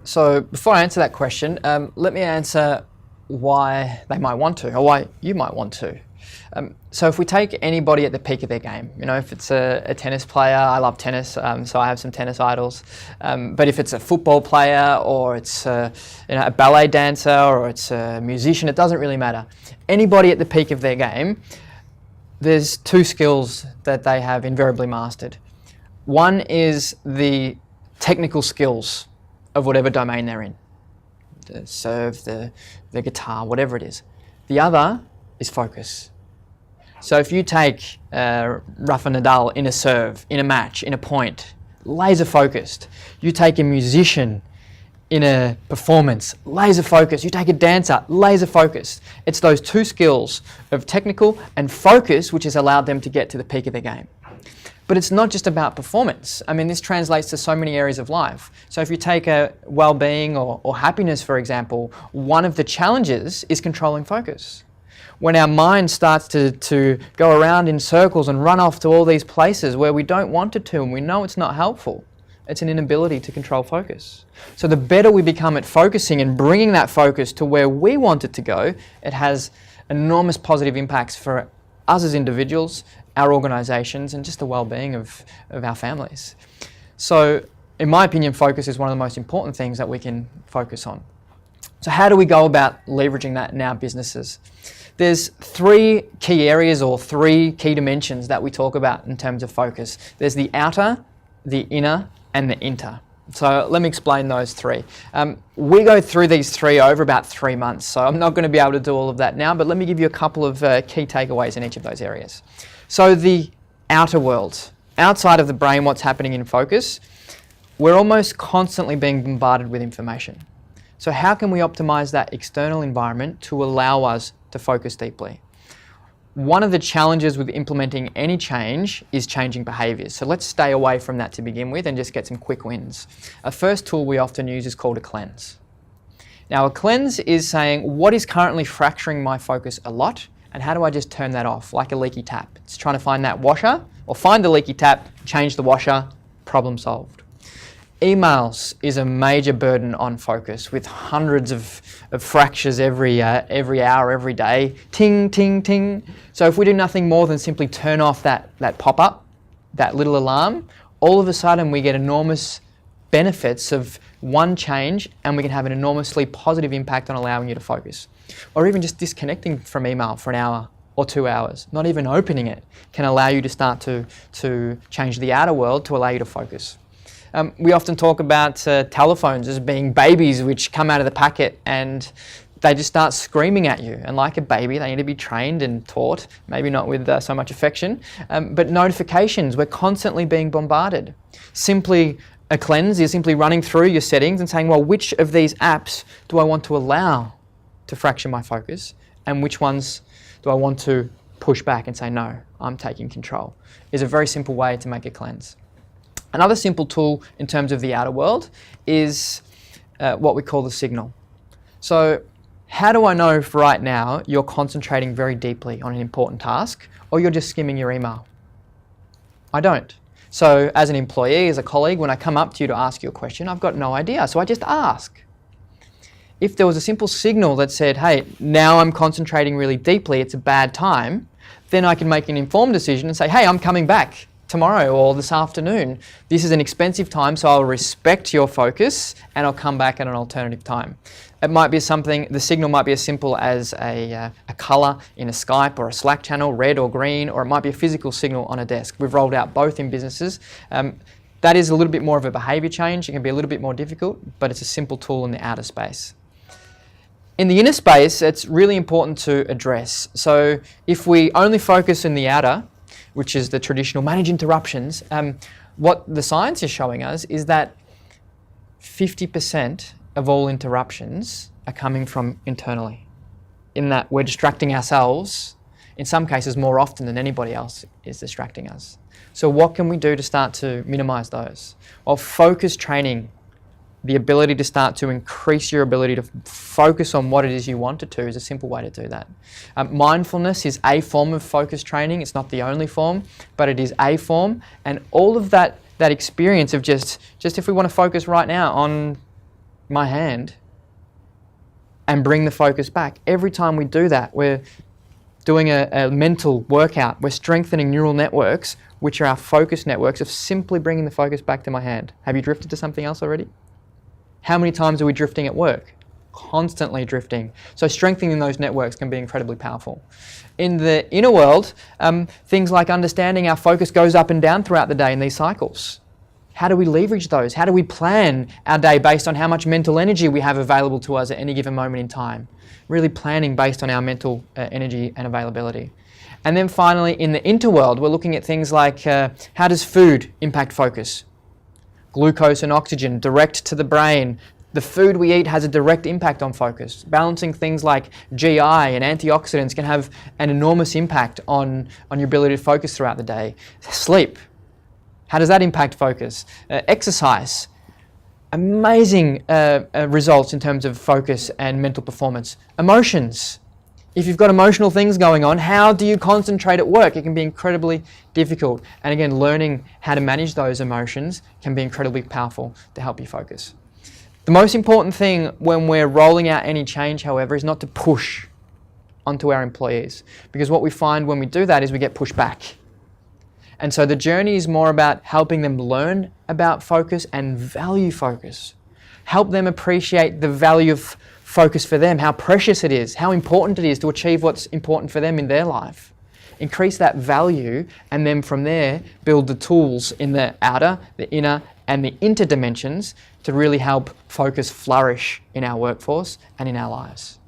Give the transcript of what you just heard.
So before I answer that question, let me answer why they might want to, or why you might want to. So if we take anybody at the peak of their game, you know, if it's a tennis player, I love tennis, so I have some tennis idols. But if it's a football player, or it's a ballet dancer, or it's a musician, it doesn't really matter. Anybody at the peak of their game, there's two skills that they have invariably mastered. One is the technical skills of whatever domain they're in. The serve, the guitar, whatever it is. The other is focus. So if you take Rafa Nadal in a serve, in a match, in a point, laser focused. You take a musician in a performance, laser focused. You take a dancer, laser focused. It's those two skills of technical and focus which has allowed them to get to the peak of their game. But it's not just about performance. I mean, this translates to so many areas of life. So if you take a well-being or happiness, for example, one of the challenges is controlling focus. When our mind starts to go around in circles and run off to all these places where we don't want it to and we know it's not helpful, it's an inability to control focus. So the better we become at focusing and bringing that focus to where we want it to go, it has enormous positive impacts for us as individuals, our organisations, and just the well-being of our families. So in my opinion, focus is one of the most important things that we can focus on. So how do we go about leveraging that in our businesses? There's three key areas or three key dimensions that we talk about in terms of focus. There's the outer, the inner, and the inter. So let me explain those three. We go through these three over about 3 months, so I'm not going to be able to do all of that now, but let me give you a couple of key takeaways in each of those areas. So the outer world, outside of the brain, what's happening in focus, we're almost constantly being bombarded with information. So how can we optimize that external environment to allow us to focus deeply? One of the challenges with implementing any change is changing behaviours. So let's stay away from that to begin with and just get some quick wins. A first tool we often use is called a cleanse. Now a cleanse is saying what is currently fracturing my focus a lot and how do I just turn that off, like a leaky tap. It's trying to find that washer, or find the leaky tap, change the washer, problem solved. Emails is a major burden on focus with hundreds of fractures every hour, every day. Ting, ting, ting. So if we do nothing more than simply turn off that pop-up, that little alarm, all of a sudden we get enormous benefits of one change and we can have an enormously positive impact on allowing you to focus. Or even just disconnecting from email for an hour or 2 hours, not even opening it, can allow you to start to change the outer world to allow you to focus. We often talk about telephones as being babies which come out of the packet and they just start screaming at you. And like a baby, they need to be trained and taught, maybe not with so much affection, but notifications, we're constantly being bombarded. Simply a cleanse is simply running through your settings and saying, well, which of these apps do I want to allow to fracture my focus and which ones do I want to push back and say, no, I'm taking control, is a very simple way to make a cleanse. Another simple tool in terms of the outer world is what we call the signal. So how do I know if right now you're concentrating very deeply on an important task or you're just skimming your email? I don't. So as an employee, as a colleague, when I come up to you to ask you a question, I've got no idea, so I just ask. If there was a simple signal that said, hey, now I'm concentrating really deeply, it's a bad time, then I can make an informed decision and say, hey, I'm coming back tomorrow or this afternoon. This is an expensive time, so I'll respect your focus and I'll come back at an alternative time. It might be something, the signal might be as simple as a colour in a Skype or a Slack channel, red or green, or it might be a physical signal on a desk. We've rolled out both in businesses. That is a little bit more of a behaviour change. It can be a little bit more difficult, but it's a simple tool in the outer space. In the inner space, it's really important to address. So if we only focus in the outer, which is the traditional manage interruptions, what the science is showing us is that 50% of all interruptions are coming from internally, in that we're distracting ourselves, in some cases more often than anybody else is distracting us. So what can we do to start to minimize those? Well, focus training, the ability to start to increase your ability to focus on what it is you want to is a simple way to do that. Mindfulness is a form of focus training. It's not the only form, but it is a form. And all of that experience of just if we want to focus right now on my hand and bring the focus back, every time we do that, we're doing a mental workout. We're strengthening neural networks, which are our focus networks, of simply bringing the focus back to my hand. Have you drifted to something else already? How many times are we drifting at work? Constantly drifting. So strengthening those networks can be incredibly powerful. In the inner world, things like understanding our focus goes up and down throughout the day in these cycles. How do we leverage those? How do we plan our day based on how much mental energy we have available to us at any given moment in time? Really planning based on our mental energy and availability. And then finally, in the interworld, we're looking at things like how does food impact focus? Glucose and oxygen direct to the brain. The food we eat has a direct impact on focus. Balancing things like GI and antioxidants can have an enormous impact on your ability to focus throughout the day. Sleep, how does that impact focus? Exercise, amazing results in terms of focus and mental performance. Emotions, if you've got emotional things going on, how do you concentrate at work? It can be incredibly difficult. And again, learning how to manage those emotions can be incredibly powerful to help you focus. The most important thing when we're rolling out any change, however, is not to push onto our employees, because what we find when we do that is we get pushed back. And so the journey is more about helping them learn about focus and value focus. Help them appreciate the value of focus for them, how precious it is, how important it is to achieve what's important for them in their life. Increase that value, and then from there, build the tools in the outer, the inner, and the interdimensions to really help focus flourish in our workforce and in our lives.